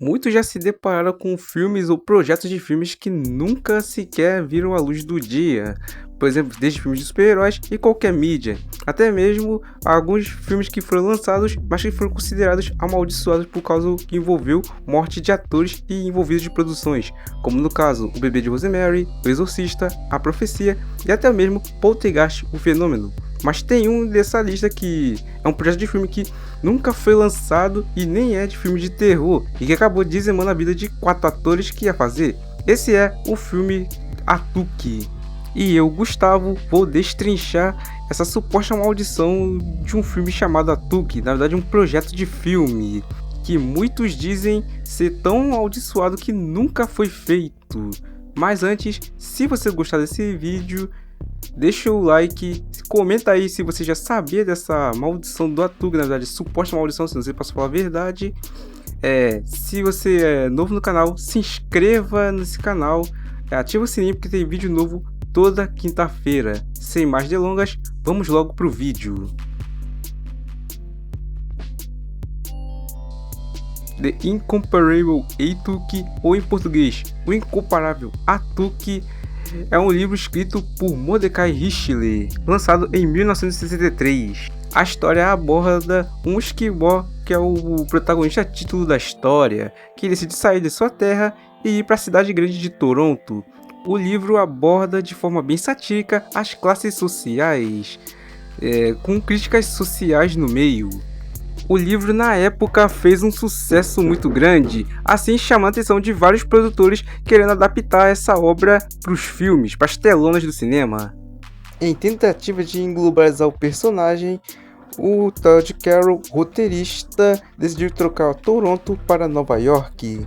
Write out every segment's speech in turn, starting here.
Muitos já se depararam com filmes ou projetos de filmes que nunca sequer viram a luz do dia. Por exemplo, desde filmes de super-heróis e qualquer mídia. Até mesmo alguns filmes que foram lançados, mas que foram considerados amaldiçoados por causa que envolveu morte de atores e envolvidos de produções, como no caso O Bebê de Rosemary, O Exorcista, A Profecia e até mesmo Poltergeist, o Fenômeno. Mas tem um dessa lista que é um projeto de filme que nunca foi lançado e nem é de filme de terror e que acabou dizimando a vida de 4 atores que ia fazer. Esse é o filme Atuque. E eu, Gustavo, vou destrinchar essa suposta maldição de um filme chamado Atuque, na verdade um projeto de filme que muitos dizem ser tão amaldiçoado que nunca foi feito. Mas antes, se você gostar desse vídeo, deixa o like, comenta aí se você já sabia dessa maldição do Atuque, na verdade, suposta maldição, se você posso falar a verdade. Se você é novo no canal, se inscreva nesse canal, ativa o sininho porque tem vídeo novo toda quinta-feira. Sem mais delongas, vamos logo pro vídeo. The Incomparable Atuque, ou em português, O Incomparável Atuque, é um livro escrito por Mordecai Richler, lançado em 1963. A história aborda um esquimó, que é o protagonista título da história, que decide sair de sua terra e ir para a cidade grande de Toronto. O livro aborda de forma bem satírica as classes sociais, com críticas sociais no meio. O livro na época fez um sucesso muito grande, assim chamando a atenção de vários produtores querendo adaptar essa obra para os filmes, para as telonas do cinema. Em tentativa de englobalizar o personagem, o Todd Carroll, roteirista, decidiu trocar Toronto para Nova York.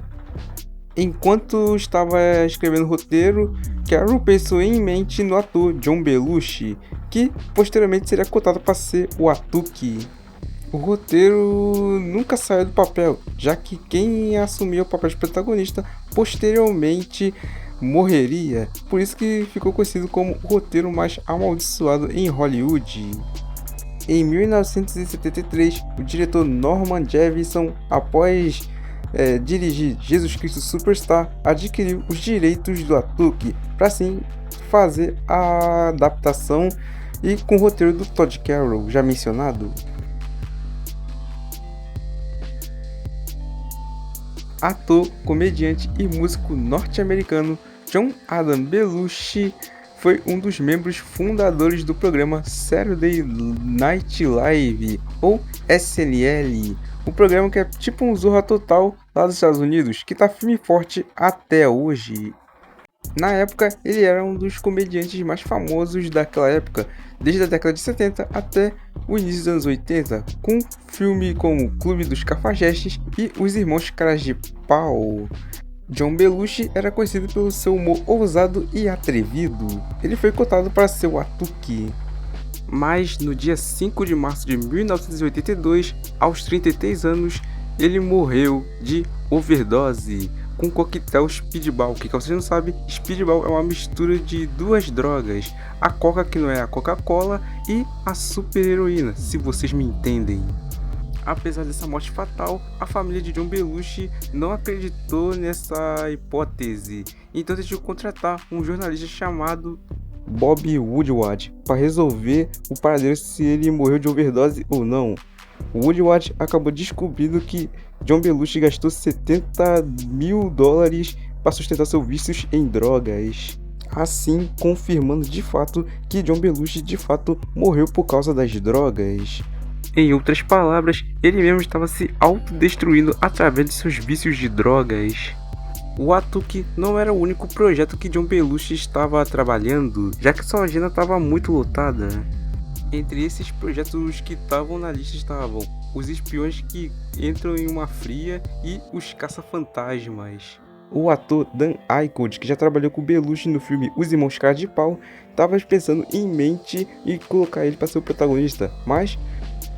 Enquanto estava escrevendo o roteiro, Carroll pensou em mente no ator John Belushi, que posteriormente seria cotado para ser o Atuque. O roteiro nunca saiu do papel, já que quem assumia o papel de protagonista posteriormente morreria, por isso que ficou conhecido como o roteiro mais amaldiçoado em Hollywood. Em 1973, o diretor Norman Jewison, após dirigir Jesus Cristo Superstar, adquiriu os direitos do Atuque para assim fazer a adaptação e com o roteiro do Todd Carroll, já mencionado. Ator, comediante e músico norte-americano John Adam Belushi foi um dos membros fundadores do programa Saturday Night Live, ou SNL, um programa que é tipo um Zorra Total lá dos Estados Unidos, que tá firme e forte até hoje. Na época, ele era um dos comediantes mais famosos daquela época, desde a década de 70 até o início dos anos 80, com filmes como Clube dos Cafajestes e Os Irmãos Caras de Pau. John Belushi era conhecido pelo seu humor ousado e atrevido. Ele foi cotado para ser o Atuque. Mas no dia 5 de março de 1982, aos 33 anos, ele morreu de overdose com coquetel Speedball. Que você não sabe, Speedball é uma mistura de duas drogas, a Coca, que não é a Coca-Cola, e a super heroína, se vocês me entendem. Apesar dessa morte fatal, a família de John Belushi não acreditou nessa hipótese, então decidiu contratar um jornalista chamado Bob Woodward para resolver o paradeiro se ele morreu de overdose ou não. Woodward acabou descobrindo que John Belushi gastou $70 mil para sustentar seus vícios em drogas, assim confirmando de fato que John Belushi de fato morreu por causa das drogas. Em outras palavras, ele mesmo estava se autodestruindo através de seus vícios de drogas. O Atuque não era o único projeto que John Belushi estava trabalhando, já que sua agenda estava muito lotada. Entre esses projetos que estavam na lista estavam Os Espiões que Entram em uma Fria e Os Caça-Fantasmas. O ator Dan Aykroyd, que já trabalhou com Belushi no filme Os Irmãos Caras de Pau, estava pensando em mente e colocar ele para ser o protagonista, mas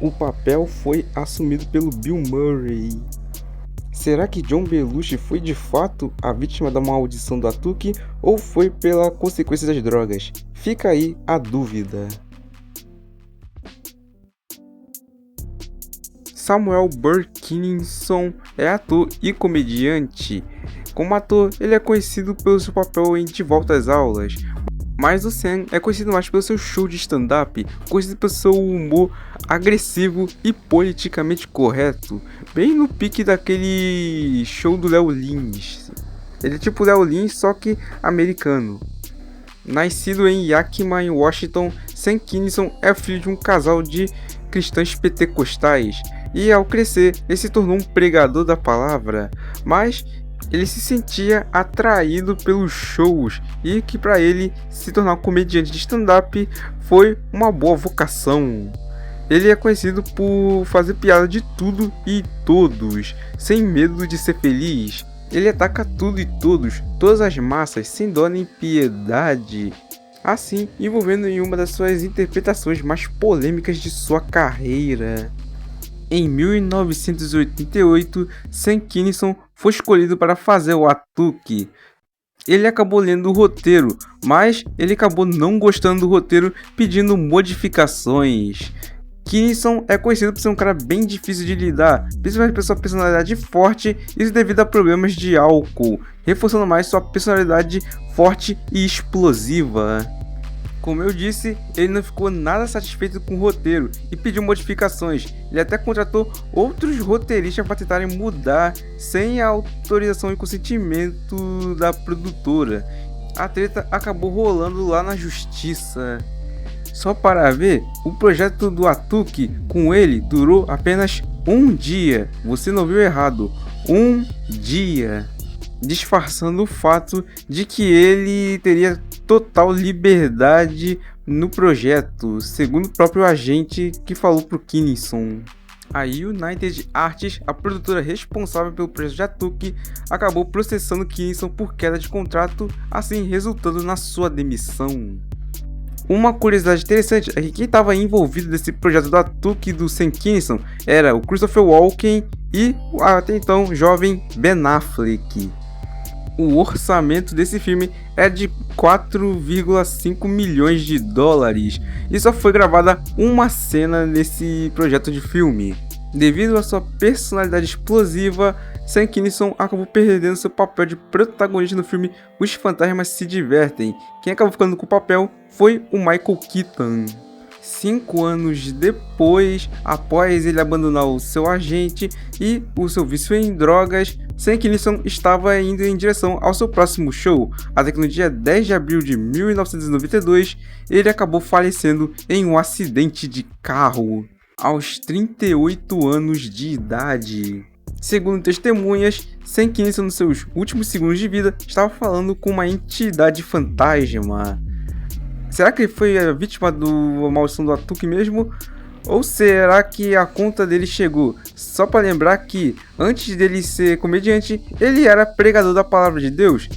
o papel foi assumido pelo Bill Murray. Será que John Belushi foi de fato a vítima da maldição do Atuque ou foi pela consequência das drogas? Fica aí a dúvida. Samuel Burr Kinison é ator e comediante. Como ator, ele é conhecido pelo seu papel em De Volta às Aulas, mas o Sam é conhecido mais pelo seu show de stand-up, conhecido pelo seu humor agressivo e politicamente correto, bem no pique daquele show do Léo Lins. Ele é tipo Léo Lins, só que americano. Nascido em Yakima, em Washington, Sam Kinison é filho de um casal de cristãos pentecostais, e ao crescer, ele se tornou um pregador da palavra, mas ele se sentia atraído pelos shows e que para ele se tornar um comediante de stand-up foi uma boa vocação. Ele é conhecido por fazer piada de tudo e todos, sem medo de ser feliz. Ele ataca tudo e todos, todas as massas, sem dó nem piedade, assim envolvendo em uma das suas interpretações mais polêmicas de sua carreira. Em 1988, Sam Kinison foi escolhido para fazer o Atuk. Ele acabou lendo o roteiro, mas ele acabou não gostando do roteiro, pedindo modificações. Kinison é conhecido por ser um cara bem difícil de lidar, principalmente por sua personalidade forte, isso devido a problemas de álcool, reforçando mais sua personalidade forte e explosiva. Como eu disse, ele não ficou nada satisfeito com o roteiro e pediu modificações. Ele até contratou outros roteiristas para tentarem mudar sem a autorização e consentimento da produtora. A treta acabou rolando lá na justiça. Só para ver, o projeto do Atuk com ele durou apenas um dia. Você não viu errado, um dia. Disfarçando o fato de que ele teria total liberdade no projeto, segundo o próprio agente que falou para o Kinison. A United Artists, a produtora responsável pelo projeto de Atuk, acabou processando Kinison por queda de contrato, assim resultando na sua demissão. Uma curiosidade interessante é que quem estava envolvido nesse projeto do Atuk do Sam Kinison era o Christopher Walken e o até então jovem Ben Affleck. O orçamento desse filme é de 4,5 milhões de dólares e só foi gravada uma cena nesse projeto de filme. Devido à sua personalidade explosiva, Sam Kinison acabou perdendo seu papel de protagonista no filme Os Fantasmas Se Divertem. Quem acabou ficando com o papel foi o Michael Keaton. 5 anos depois, após ele abandonar o seu agente e o seu vício em drogas, Sam Kinison estava indo em direção ao seu próximo show, até que no dia 10 de abril de 1992, ele acabou falecendo em um acidente de carro, aos 38 anos de idade. Segundo testemunhas, Sam Kinison, nos seus últimos segundos de vida, estava falando com uma entidade fantasma. Será que ele foi a vítima do maldição do Atuk mesmo? Ou será que a conta dele chegou? Só para lembrar que, antes dele ser comediante, ele era pregador da palavra de Deus.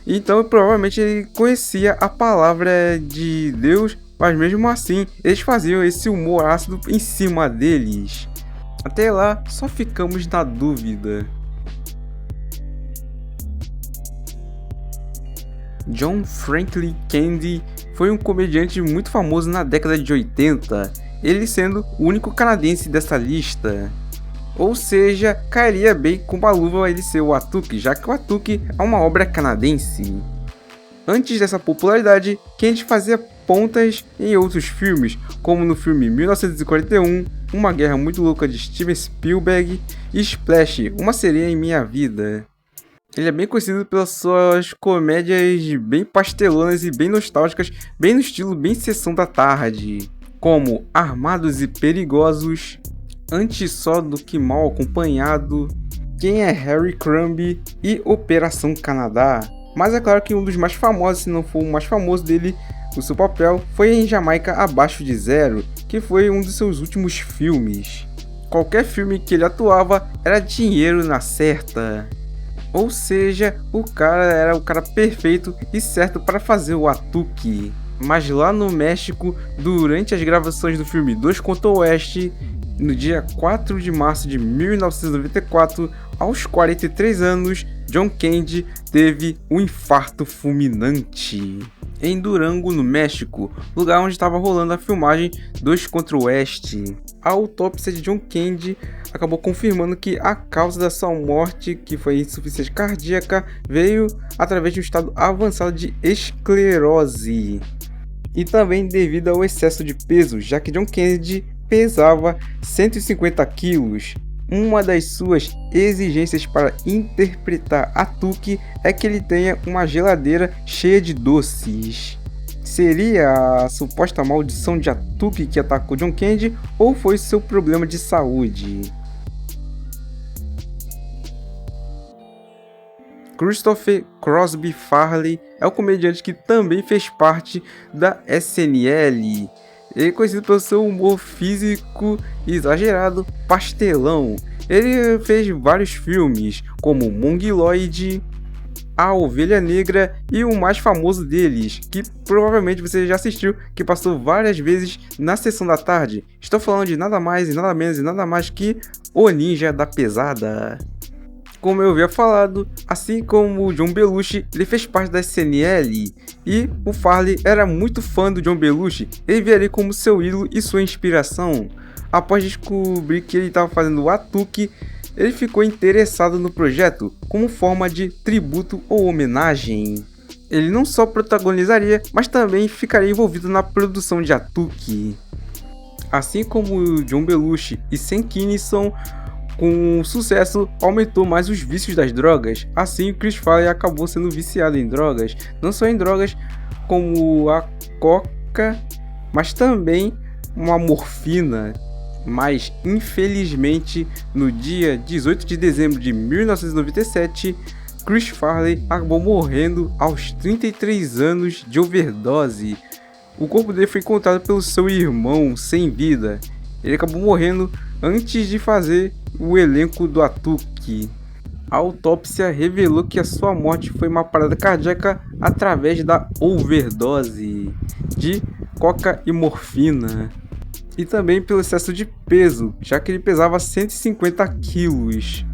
Então, provavelmente, ele conhecia a palavra de Deus, mas mesmo assim, eles faziam esse humor ácido em cima deles. Até lá, só ficamos na dúvida. John Franklin Kennedy foi um comediante muito famoso na década de 80, ele sendo o único canadense dessa lista. Ou seja, cairia bem com uma luva ele ser o Atuk, já que o Atuk é uma obra canadense. Antes dessa popularidade, Kennedy fazia pontas em outros filmes, como no filme 1941, Uma Guerra Muito Louca de Steven Spielberg e Splash, Uma Sereia em Minha Vida. Ele é bem conhecido pelas suas comédias bem pastelonas e bem nostálgicas, bem no estilo bem Sessão da Tarde, como Armados e Perigosos, Antes Só do Que Mal Acompanhado, Quem é Harry Crumb e Operação Canadá. Mas é claro que um dos mais famosos, se não for o mais famoso dele, o seu papel foi em Jamaica Abaixo de Zero, que foi um dos seus últimos filmes. Qualquer filme que ele atuava era dinheiro na certa. Ou seja, o cara era o cara perfeito e certo para fazer o Atuk. Mas lá no México, durante as gravações do filme Dois contra o Oeste, no dia 4 de março de 1994, aos 43 anos, John Candy teve um infarto fulminante. em Durango, no México, lugar onde estava rolando a filmagem do Oeste contra o Oeste. A autópsia de John Candy acabou confirmando que a causa da sua morte, que foi insuficiência cardíaca, veio através de um estado avançado de esclerose. E também devido ao excesso de peso, já que John Candy pesava 150 quilos. Uma das suas exigências para interpretar Atuki é que ele tenha uma geladeira cheia de doces. Seria a suposta maldição de Atuki que atacou John Candy ou foi seu problema de saúde? Christopher Crosby Farley é o comediante que também fez parte da SNL. Ele é conhecido pelo seu humor físico exagerado, pastelão. Ele fez vários filmes, como Mongoloid, A Ovelha Negra e o mais famoso deles, que provavelmente você já assistiu, que passou várias vezes na sessão da tarde. Estou falando de nada mais e nada menos e nada mais que O Ninja da Pesada. Como eu havia falado, assim como o John Belushi, ele fez parte da SNL e o Farley era muito fã do John Belushi, ele via ele como seu ídolo e sua inspiração. Após descobrir que ele estava fazendo o Atuki, ele ficou interessado no projeto como forma de tributo ou homenagem. Ele não só protagonizaria, mas também ficaria envolvido na produção de Atuki. Assim como o John Belushi e Sam Kinison, com o sucesso, aumentou mais os vícios das drogas. Assim, Chris Farley acabou sendo viciado em drogas, não só em drogas como a coca, mas também uma morfina. Mas, infelizmente, no dia 18 de dezembro de 1997, Chris Farley acabou morrendo aos 33 anos de overdose. O corpo dele foi encontrado pelo seu irmão sem vida. Ele acabou morrendo antes de fazer o elenco do Atuki. A autópsia revelou que a sua morte foi uma parada cardíaca através da overdose de coca e morfina. E também pelo excesso de peso, já que ele pesava 150 quilos,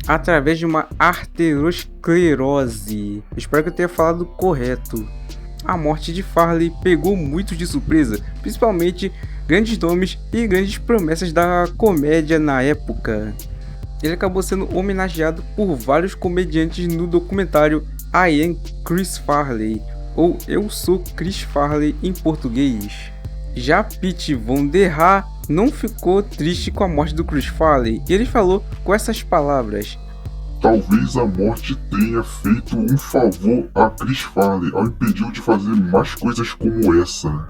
através de uma arteriosclerose. Espero que eu tenha falado correto. A morte de Farley pegou muitos de surpresa, principalmente grandes nomes e grandes promessas da comédia na época. Ele acabou sendo homenageado por vários comediantes no documentário I Am Chris Farley, ou Eu Sou Chris Farley em português. Já Pete Von der Haar não ficou triste com a morte do Chris Farley, e ele falou com essas palavras: "Talvez a morte tenha feito um favor a Chris Farley ao impedi-lo de fazer mais coisas como essa."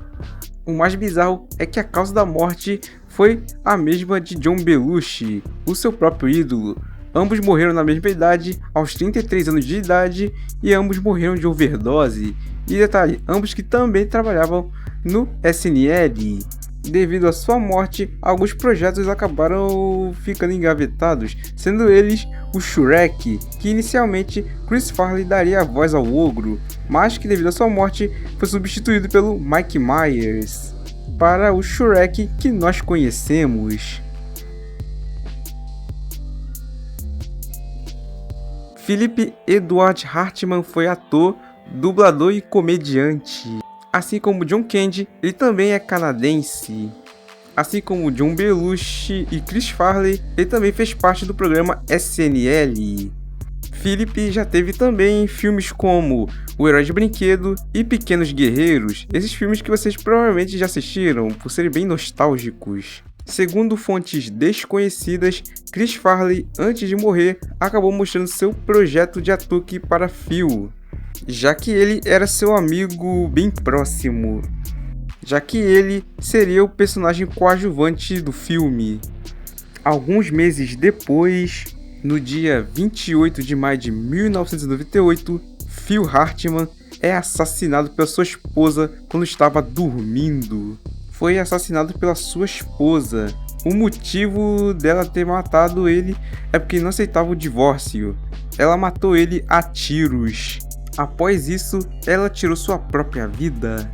O mais bizarro é que a causa da morte foi a mesma de John Belushi, o seu próprio ídolo. Ambos morreram na mesma idade, aos 33 anos de idade, e ambos morreram de overdose. E detalhe, ambos que também trabalhavam no SNL. Devido à sua morte, alguns projetos acabaram ficando engavetados, sendo eles o Shrek, que inicialmente Chris Farley daria a voz ao ogro, mas que devido à sua morte foi substituído pelo Mike Myers para o Shrek que nós conhecemos. Philip Edward Hartman foi ator, dublador e comediante. Assim como John Candy, ele também é canadense. Assim como John Belushi e Chris Farley, ele também fez parte do programa SNL. Philip já teve também filmes como O Herói de Brinquedo e Pequenos Guerreiros, esses filmes que vocês provavelmente já assistiram, por serem bem nostálgicos. Segundo fontes desconhecidas, Chris Farley, antes de morrer, acabou mostrando seu projeto de Atuki para Phil, já que ele era seu amigo bem próximo, já que ele seria o personagem coadjuvante do filme. Alguns meses depois, no dia 28 de maio de 1998, Phil Hartman é assassinado pela sua esposa quando estava dormindo. Foi assassinado pela sua esposa. O motivo dela ter matado ele é porque não aceitava o divórcio. Ela matou ele a tiros. Após isso, ela tirou sua própria vida.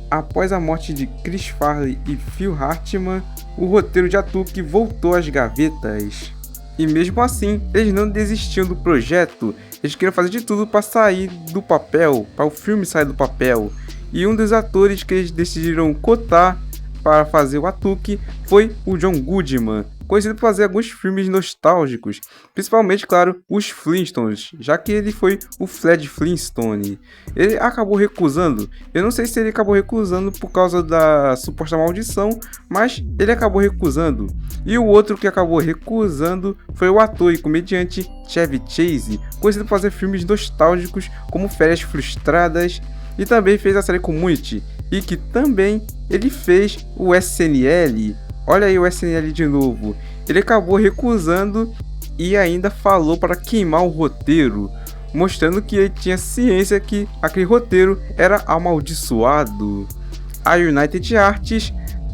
Após a morte de Chris Farley e Phil Hartman, o roteiro de Atuki voltou às gavetas. E mesmo assim, eles não desistiam do projeto, eles queriam fazer de tudo para sair do papel, para o filme sair do papel. E um dos atores que eles decidiram cotar para fazer o Atuque foi o John Goodman, conhecido por fazer alguns filmes nostálgicos, principalmente, claro, os Flintstones, já que ele foi o Fred Flintstone. Ele acabou recusando, eu não sei se ele acabou recusando por causa da suposta maldição, mas ele acabou recusando. E o outro que acabou recusando foi o ator e comediante Chevy Chase, conhecido por fazer filmes nostálgicos como Férias Frustradas, e também fez a série Community, e que também ele fez o SNL. Olha aí o SNL de novo. Ele acabou recusando e ainda falou para queimar o roteiro, mostrando que ele tinha ciência que aquele roteiro era amaldiçoado. A United Artists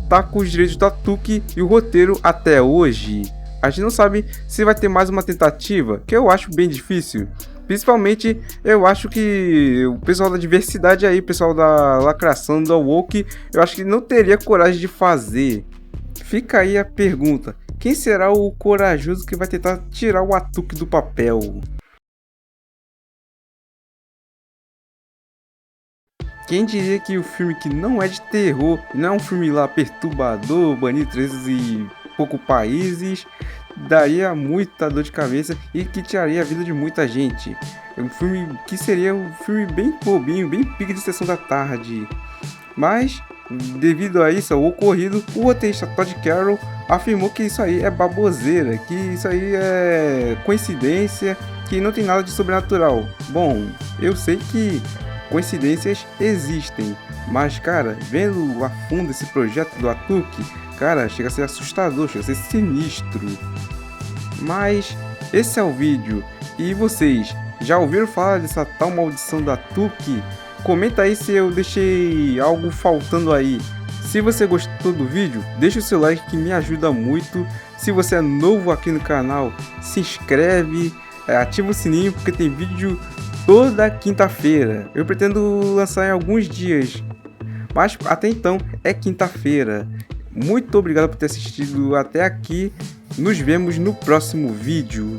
tá com os direitos do Atuque e o roteiro até hoje. A gente não sabe se vai ter mais uma tentativa, que eu acho bem difícil. Principalmente, eu acho que o pessoal da diversidade aí, o pessoal da lacração, da woke, eu acho que não teria coragem de fazer. Fica aí a pergunta, quem será o corajoso que vai tentar tirar o Atuque do papel? Quem diria que o filme que não é de terror, não é um filme lá perturbador, banido 300 e pouco países, daria muita dor de cabeça e que tiraria a vida de muita gente. É um filme que seria um filme bem bobinho, bem pique de sessão da tarde. Mas, devido a isso, ao ocorrido, o roteirista Todd Carroll afirmou que isso aí é baboseira, que isso aí é coincidência, que não tem nada de sobrenatural. Bom, eu sei que coincidências existem, mas cara, vendo a fundo esse projeto do Atuque, cara, chega a ser assustador, chega a ser sinistro. Mas esse é o vídeo, e vocês já ouviram falar dessa tal maldição do Atuque? Comenta aí se eu deixei algo faltando aí. Se você gostou do vídeo, deixa o seu like que me ajuda muito. Se você é novo aqui no canal, se inscreve, ativa o sininho porque tem vídeo toda quinta-feira. Eu pretendo lançar em alguns dias, mas até então é quinta-feira. Muito obrigado por ter assistido até aqui. Nos vemos no próximo vídeo.